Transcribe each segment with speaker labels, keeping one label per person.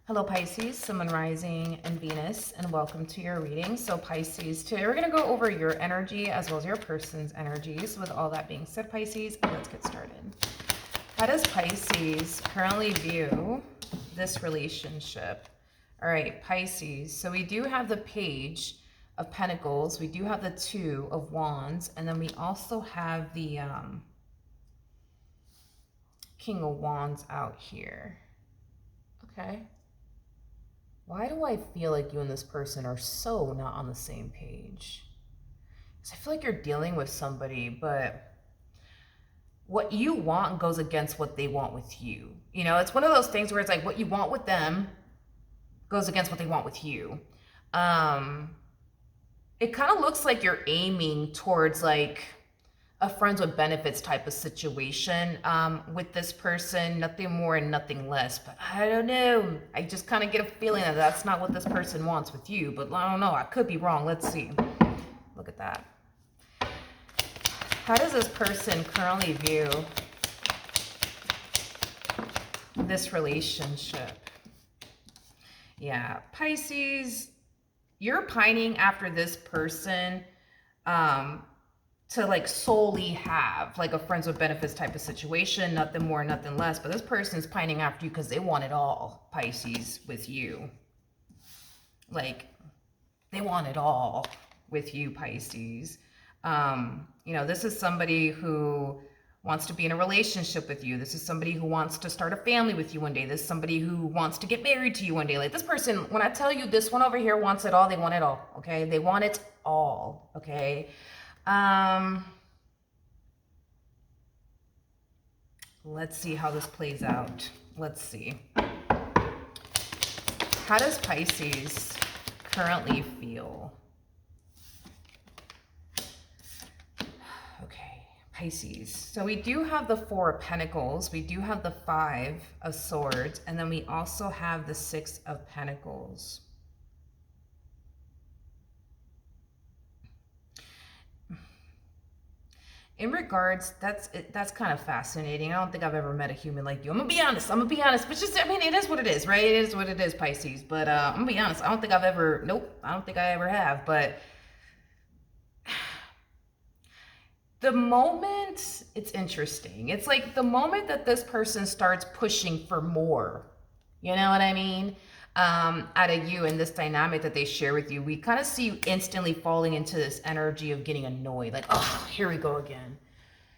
Speaker 1: Hello Pisces, Sun, Moon, Rising, and Venus, and welcome to your reading. So Pisces, today we're going to go over your energy as well as your person's energies. With all that being said, Pisces, let's get started. How does Pisces currently view this relationship? All right, Pisces, so we do have the Page of Pentacles, we do have the Two of Wands, and then we also have the King of Wands out here. Okay. Why do I feel like you and this person are so not on the same page? Because I feel like you're dealing with somebody, but what you want goes against what they want with you. You know, it's one of those things where it's like what you want with them goes against what they want with you. It kind of looks like you're aiming towards like a friends with benefits type of situation with this person, nothing more and nothing less. But I don't know. I just kind of get a feeling that that's not what this person wants with you. But I don't know. I could be wrong. Let's see. Look at that. How does this person currently view this relationship? Yeah, Pisces, you're pining after this person to like solely have like a friends with benefits type of situation, nothing more, nothing less. But this person's pining after you because they want it all, Pisces, with you. Like they want it all with you, Pisces. You know, this is somebody who wants to be in a relationship with you. This is somebody who wants to start a family with you one day. This is somebody who wants to get married to you one day. Like this person, when I tell you this one over here wants it all, they want it all, okay? They want it all, okay? Let's see how this plays out. Let's see. How does Pisces currently feel? Okay, Pisces. So we do have the Four of Pentacles. We do have the Five of Swords. And then we also have the Six of Pentacles. In regards, that's kind of fascinating. I don't think I've ever met a human like you. I'm gonna be honest. But just, I mean, it is what it is, right? It is what it is, Pisces. But I'm gonna be honest. I don't think I've ever. Nope. I don't think I ever have. But the moment, it's interesting. It's like the moment that this person starts pushing for more. You know what I mean? Out of you and this dynamic that they share with you, we kind of see you instantly falling into this energy of getting annoyed. Like, oh, here we go again.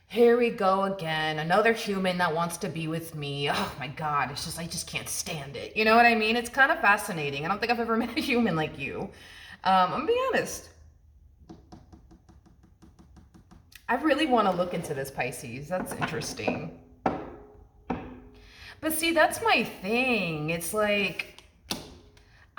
Speaker 1: Here we go again. Another human that wants to be with me. Oh my God. It's just, I just can't stand it. You know what I mean? It's kind of fascinating. I don't think I've ever met a human like you. I'm gonna be honest. I really want to look into this, Pisces. That's interesting. But see, that's my thing. It's like,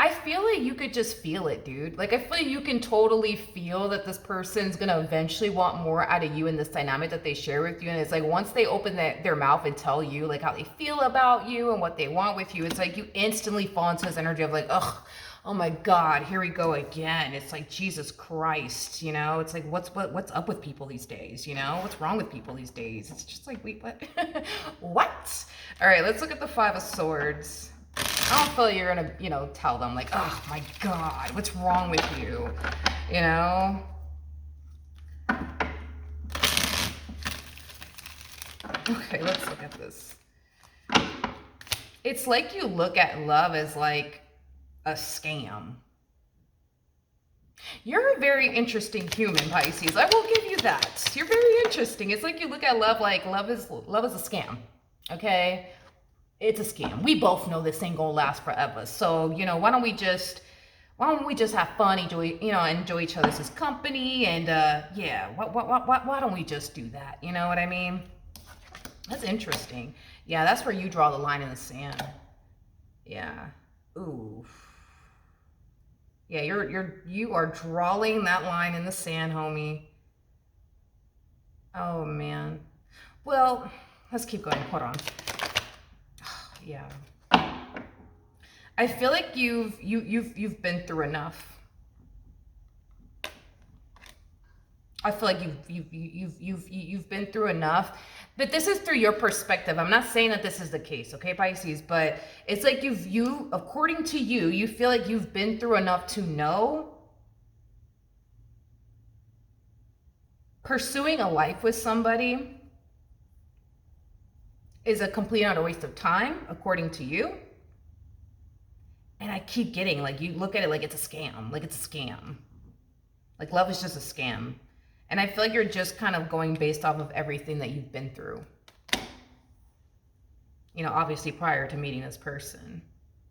Speaker 1: I feel like you could just feel it, dude. Like, I feel like you can totally feel that this person's going to eventually want more out of you in this dynamic that they share with you. And it's like, once they open their mouth and tell you, like, how they feel about you and what they want with you, it's like you instantly fall into this energy of, like, ugh, oh my God, here we go again. It's like, Jesus Christ, you know? It's like, what's up with people these days, you know? What's wrong with people these days? It's just like, wait, what? What? All right, let's look at the Five of Swords. I don't feel like you're gonna, you know, tell them like, oh my God, what's wrong with you? You know? Okay, let's look at this. It's like you look at love as like a scam. You're a very interesting human, Pisces. I will give you that. You're very interesting. It's like you look at love like love is a scam. Okay? It's a scam. We both know this ain't gonna last forever. So, you know, why don't we just have fun, enjoy each other's company, and yeah, why don't we just do that? You know what I mean? That's interesting. Yeah, that's where you draw the line in the sand. Yeah. Ooh. Yeah, you are drawing that line in the sand, homie. Oh man. Well, let's keep going. Hold on. Yeah. I feel like you've been through enough. I feel like you've been through enough. But this is through your perspective. I'm not saying that this is the case, okay, Pisces, but it's like you according to you, you feel like you've been through enough to know pursuing a life with somebody is a complete and utter waste of time, according to you. And I keep getting, like, you look at it like it's a scam. Like, it's a scam. Like, love is just a scam. And I feel like you're just kind of going based off of everything that you've been through. You know, obviously prior to meeting this person.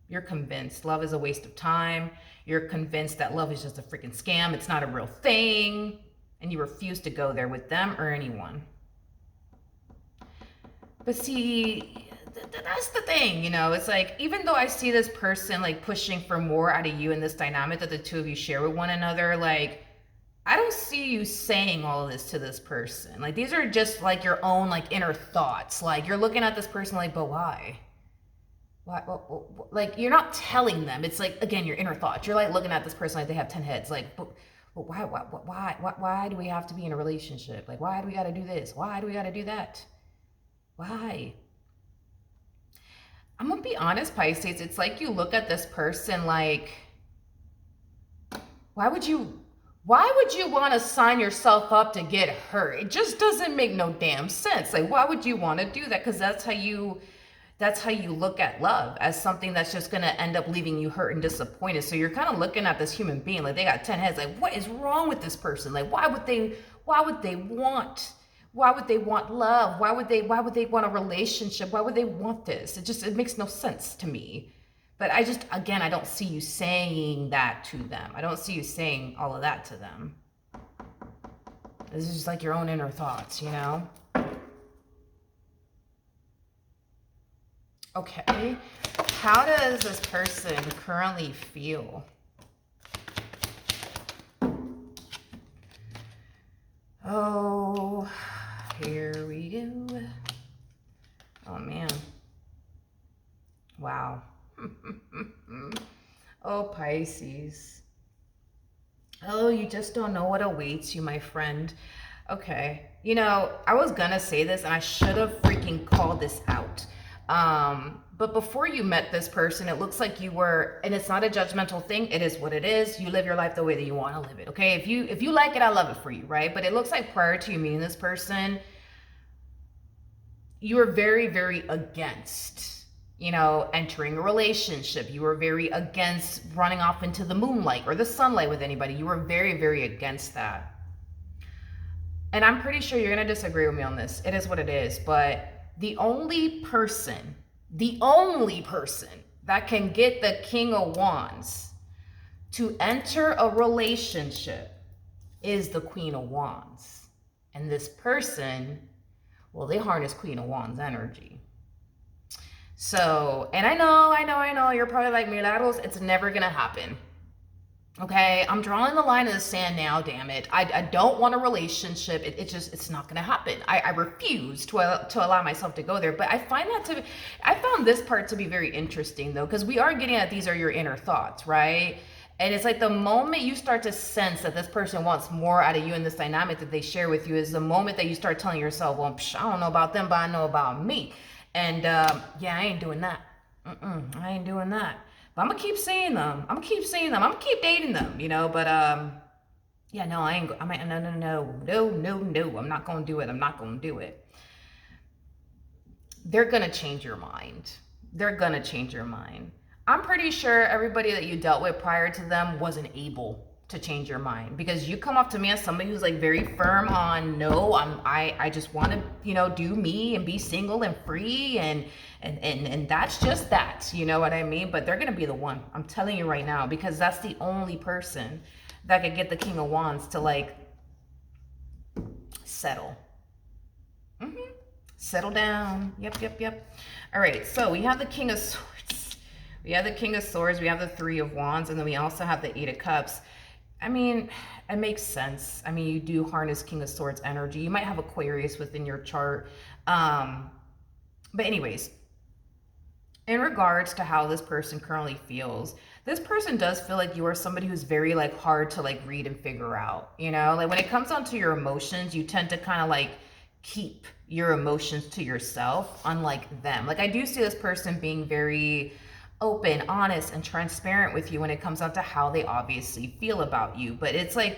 Speaker 1: You're convinced love is a waste of time. You're convinced that love is just a freaking scam. It's not a real thing. And you refuse to go there with them or anyone. But see, that's the thing, you know, it's like, even though I see this person like pushing for more out of you in this dynamic that the two of you share with one another, like, I don't see you saying all of this to this person. Like, these are just like your own like inner thoughts. Like, you're looking at this person like, but why? Why? Like, you're not telling them. It's like, again, your inner thoughts. You're like looking at this person like they have 10 heads. Like, but why do we have to be in a relationship? Like, why do we got to do this? Why do we got to do that? Why? I'm gonna be honest, Pisces. It's like you look at this person like, why would you want to sign yourself up to get hurt? It just doesn't make no damn sense. Like, why would you want to do that? Because that's how you look at love, as something that's just gonna end up leaving you hurt and disappointed. So you're kind of looking at this human being like they got 10 heads. Like, what is wrong with this person? Like, why would they want love? Why would they want a relationship? Why would they want this? It makes no sense to me. But again, I don't see you saying that to them. I don't see you saying all of that to them. This is just like your own inner thoughts, you know? Okay. How does this person currently feel? Oh, here we go. Oh, man. Wow. Oh, Pisces. Oh, you just don't know what awaits you, my friend. Okay. You know, I was gonna say this and I should have freaking called this out. But before you met this person, it looks like you were, and it's not a judgmental thing. It is what it is. You live your life the way that you want to live it. Okay. If you like it, I love it for you. Right. But it looks like prior to you meeting this person, you were very, very against, you know, entering a relationship. You were very against running off into the moonlight or the sunlight with anybody. You were very, very against that. And I'm pretty sure you're going to disagree with me on this. It is what it is. But the only person that can get the King of Wands to enter a relationship is the Queen of Wands. And this person, well, they harness Queen of Wands energy. So, and I know, you're probably like, Milagros, it's never going to happen. Okay, I'm drawing the line in the sand now, damn it. I don't want a relationship. It's not going to happen. I refuse to allow myself to go there. But I found this part to be very interesting, though, because we are getting at these are your inner thoughts, right? And it's like the moment you start to sense that this person wants more out of you in this dynamic that they share with you is the moment that you start telling yourself, well, I don't know about them, but I know about me. And yeah, I ain't doing that. I ain't doing that. But I'm gonna keep seeing them. I'm gonna keep dating them, you know. But yeah, no, no. I'm not gonna do it. They're gonna change your mind. I'm pretty sure everybody that you dealt with prior to them wasn't able to change your mind, because you come up to me as somebody who's like very firm on, no, I just want to, you know, do me and be single and free, and that's just that, you know what I mean? But they're gonna be the one, I'm telling you right now, because that's the only person that could get the King of Wands to like settle. Settle down. Yep. All right, so we have the King of Swords, we have the the Three of Wands, and then we also have the Eight of Cups. I mean, it makes sense. I mean, you do harness King of Swords energy. You might have Aquarius within your chart. But anyways, in regards to how this person currently feels, this person does feel like you are somebody who's very like hard to like read and figure out, you know, like when it comes down to your emotions, you tend to kind of like keep your emotions to yourself, unlike them. Like I do see this person being very open, honest, and transparent with you when it comes down to how they obviously feel about you. But it's like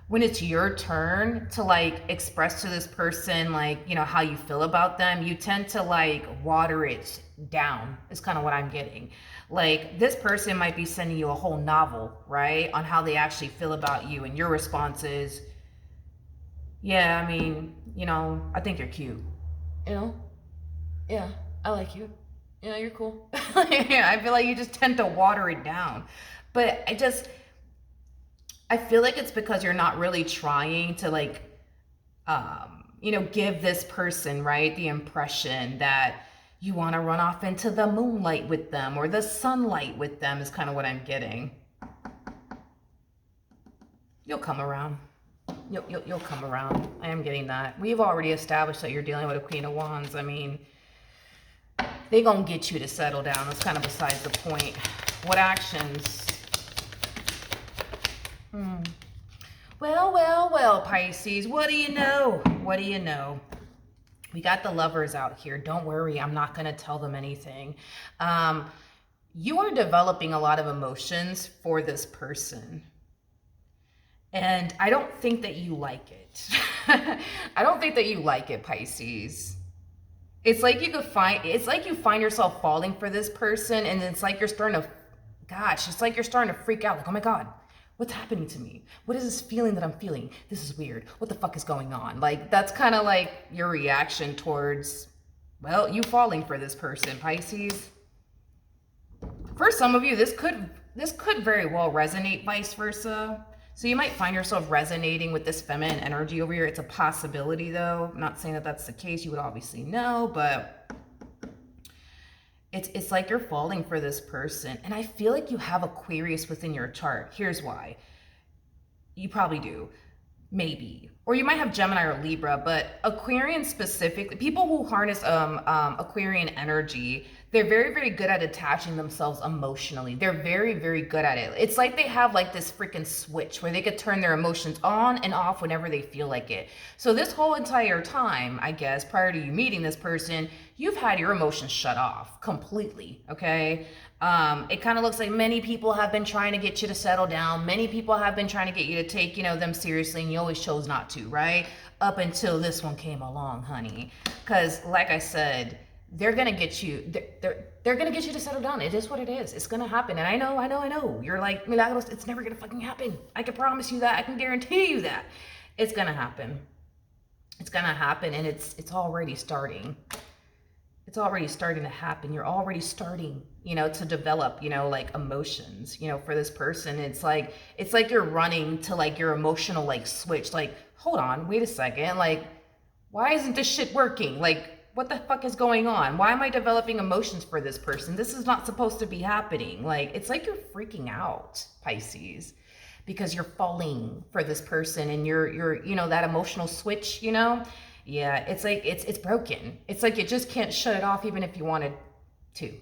Speaker 1: when it's your turn to like express to this person like, you know, how you feel about them, you tend to like water it down, is kind of what I'm getting. Like this person might be sending you a whole novel, right, on how they actually feel about you, and your response is, yeah, I mean, you know, I think you're cute, you know, yeah, I like you, yeah, you're cool. Yeah, I feel like you just tend to water it down. But I feel like it's because you're not really trying to like, you know, give this person, right, the impression that you want to run off into the moonlight with them or the sunlight with them, is kind of what I'm getting. You'll come around. You'll come around. I am getting that. We've already established that you're dealing with a Queen of Wands. I mean, they gonna get you to settle down. That's kind of besides the point. What actions? Well, Pisces. What do you know? What do you know? We got the Lovers out here. Don't worry, I'm not going to tell them anything. You are developing a lot of emotions for this person. And I don't think that you like it. I don't think that you like it, Pisces. It's like it's like you find yourself falling for this person, and it's like you're starting to, gosh, it's like you're starting to freak out. Like, oh my God, what's happening to me? What is this feeling that I'm feeling? This is weird. What the fuck is going on? Like, that's kind of like your reaction towards, well, you falling for this person, Pisces. For some of you, this could very well resonate, vice versa. So you might find yourself resonating with this feminine energy over here. It's a possibility, though. I'm not saying that that's the case. You would obviously know, but it's like you're falling for this person. And I feel like you have Aquarius within your chart. Here's why. You probably do. Maybe. Or you might have Gemini or Libra, but Aquarian specifically, people who harness Aquarian energy, they're very, very good at attaching themselves emotionally. They're very, very good at it. It's like they have like this freaking switch where they could turn their emotions on and off whenever they feel like it. So this whole entire time, I guess, prior to you meeting this person, you've had your emotions shut off completely, okay? It kind of looks like many people have been trying to get you to settle down. Many people have been trying to get you to take, you know, them seriously, and you always chose not to, right? Up until this one came along, honey. Because like I said, they're gonna get you. They're gonna get you to settle down. It is what it is. It's gonna happen. And I know. You're like, Milagros, it's never gonna fucking happen. I can promise you that. I can guarantee you that. It's gonna happen. It's gonna happen, and it's already starting. It's already starting to happen. You're already starting, you know, to develop, you know, like emotions, you know, for this person. It's like you're running to like your emotional like switch. Like, hold on, wait a second. Like, why isn't this shit working? Like, what the fuck is going on? Why am I developing emotions for this person? This is not supposed to be happening. Like, it's like you're freaking out, Pisces, because you're falling for this person, and you're, you know, that emotional switch, you know? Yeah, it's like, it's broken. It's like you just can't shut it off even if you wanted to.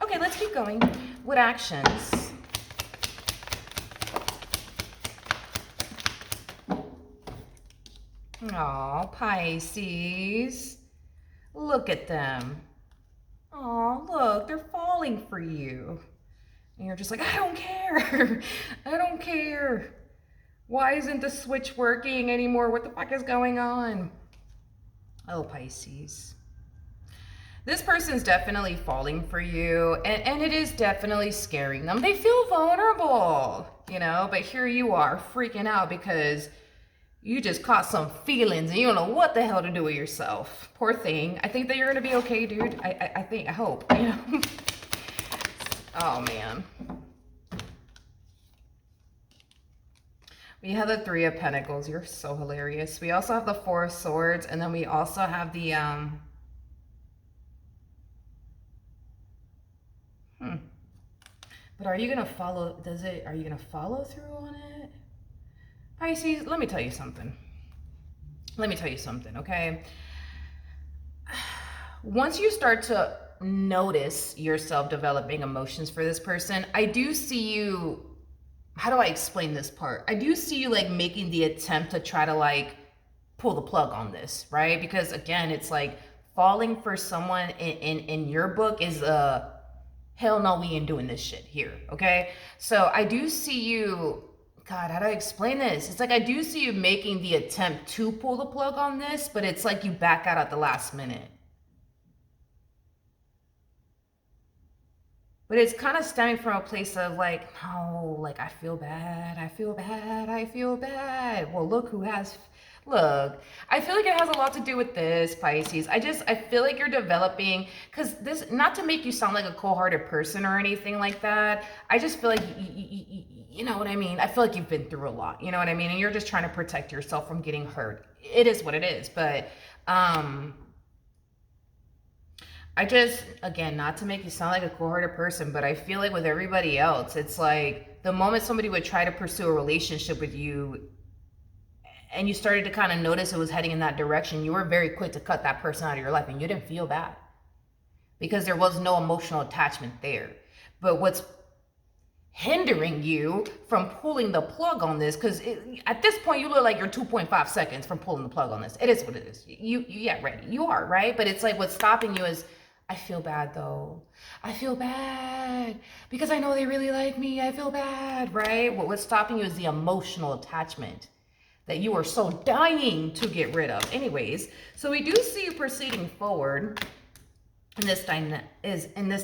Speaker 1: Okay, let's keep going. What actions? Aw, Pisces. Look at them. Aw, look, they're falling for you. And you're just like, I don't care. I don't care. Why isn't the switch working anymore? What the fuck is going on? Oh, Pisces. This person's definitely falling for you, and it is definitely scaring them. They feel vulnerable, you know, but here you are freaking out because you just caught some feelings and you don't know what the hell to do with yourself. Poor thing. I think that you're gonna be okay, dude. I hope, you know. Oh, man. We have the Three of Pentacles. You're so hilarious. We also have the Four of Swords, and then we also have the, But are you gonna follow, are you gonna follow through on it? Pisces, let me tell you something. Let me tell you something, okay? Once you start to notice yourself developing emotions for this person. I do see you, how do I explain this part? I do see you like making the attempt to try to like pull the plug on this, right? Because again, it's like falling for someone in your book is a hell no, we ain't doing this shit here, okay? So I do see you, God, how do I explain this? It's like I do see you making the attempt to pull the plug on this, but it's like you back out at the last minute. But it's kind of stemming from a place of like, no, like I feel bad, I feel bad, I feel bad. Well, look who has, look, I feel like it has a lot to do with this, Pisces. I feel like you're developing, because this, not to make you sound like a cold-hearted person or anything like that. I just feel like, you know what I mean? I feel like you've been through a lot, you know what I mean? And you're just trying to protect yourself from getting hurt. It is what it is, but, I just, again, not to make you sound like a cold-hearted person, but I feel like with everybody else, it's like the moment somebody would try to pursue a relationship with you and you started to kind of notice it was heading in that direction, you were very quick to cut that person out of your life and you didn't feel bad because there was no emotional attachment there. But what's hindering you from pulling the plug on this, because at this point you look like you're 2.5 seconds from pulling the plug on this. It is what it is. You yeah, ready. You are, right? But it's like what's stopping you is, I feel bad though. I feel bad because I know they really like me. I feel bad, right? What's stopping you is the emotional attachment that you are so dying to get rid of. Anyways, so we do see you proceeding forward in this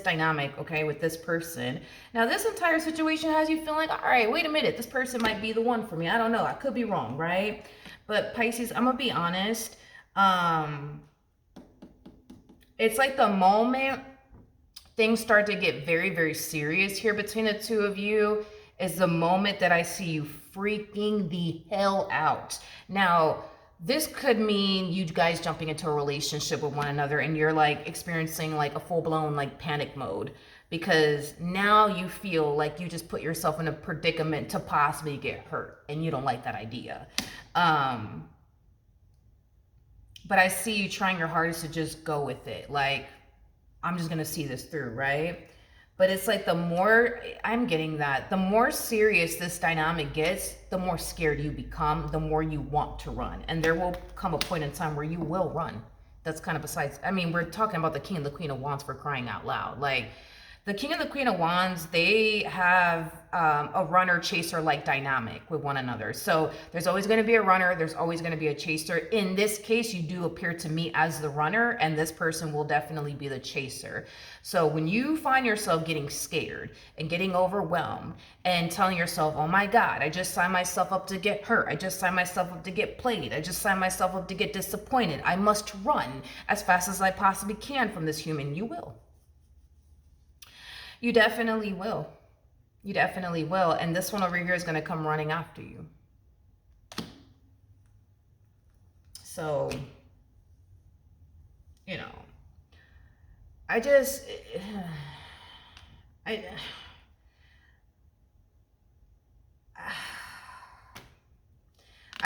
Speaker 1: dynamic, okay, with this person. Now, this entire situation has you feeling, all right, wait a minute, this person might be the one for me. I don't know. I could be wrong, right? But Pisces, I'm gonna be honest. It's like the moment things start to get very, very serious here between the two of you is the moment that I see you freaking the hell out. Now, this could mean you guys jumping into a relationship with one another and you're like experiencing like a full-blown like panic mode because now you feel like you just put yourself in a predicament to possibly get hurt and you don't like that idea. But I see you trying your hardest to just go with it. Like, I'm just going to see this through, right? But it's like the more, I'm getting that, the more serious this dynamic gets, the more scared you become, the more you want to run. And there will come a point in time where you will run. That's kind of besides, I mean, we're talking about the King and the Queen of Wands for crying out loud. Like, the King and the Queen of Wands, they have a runner-chaser like dynamic with one another. So there's always going to be a runner. There's always going to be a chaser. In this case, you do appear to me as the runner, and this person will definitely be the chaser. So when you find yourself getting scared and getting overwhelmed and telling yourself, oh my God, I just signed myself up to get hurt. I just signed myself up to get played. I just signed myself up to get disappointed. I must run as fast as I possibly can from this human. You will. You definitely will. You definitely will. And this one over here is going to come running after you. So, you know, I just, I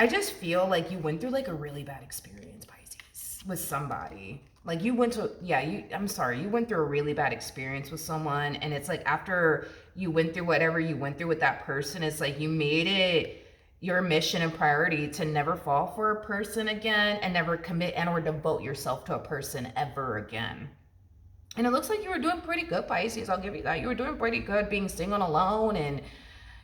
Speaker 1: just feel like you went through like a really bad experience, Pisces, with somebody. Like you went to, yeah, I'm sorry, you went through a really bad experience with someone. And it's like after you went through whatever you went through with that person, it's like you made it your mission and priority to never fall for a person again and never commit and or devote yourself to a person ever again. And it looks like you were doing pretty good, Pisces. I'll give you that. You were doing pretty good being single and alone and,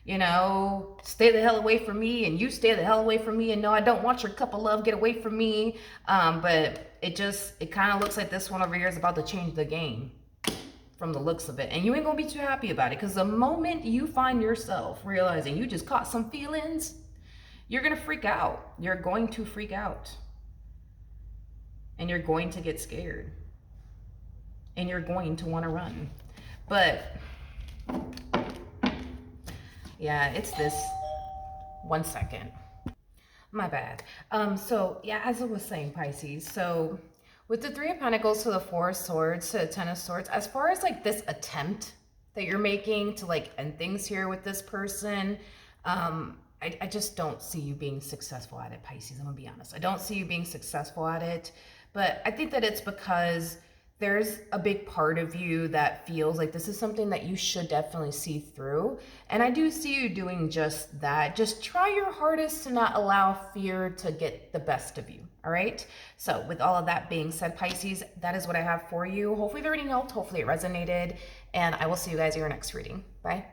Speaker 1: you know, stay the hell away from me and you stay the hell away from me and no, I don't want your cup of love, get away from me. But it kind of looks like this one over here is about to change the game from the looks of it. And you ain't gonna be too happy about it because the moment you find yourself realizing you just caught some feelings, you're gonna freak out. You're going to freak out. And you're going to get scared. And you're going to want to run. But yeah, it's this. 1 second. My bad. So yeah, as I was saying, Pisces, so with the Three of Pentacles to the Four of Swords to the Ten of Swords, as far as like this attempt that you're making to like end things here with this person, I just don't see you being successful at it, Pisces. I'm gonna be honest. I don't see you being successful at it, but I think that it's because there's a big part of you that feels like this is something that you should definitely see through. And I do see you doing just that. Just try your hardest to not allow fear to get the best of you. All right. So with all of that being said, Pisces, that is what I have for you. Hopefully the reading helped. Hopefully it resonated. And I will see you guys in your next reading. Bye.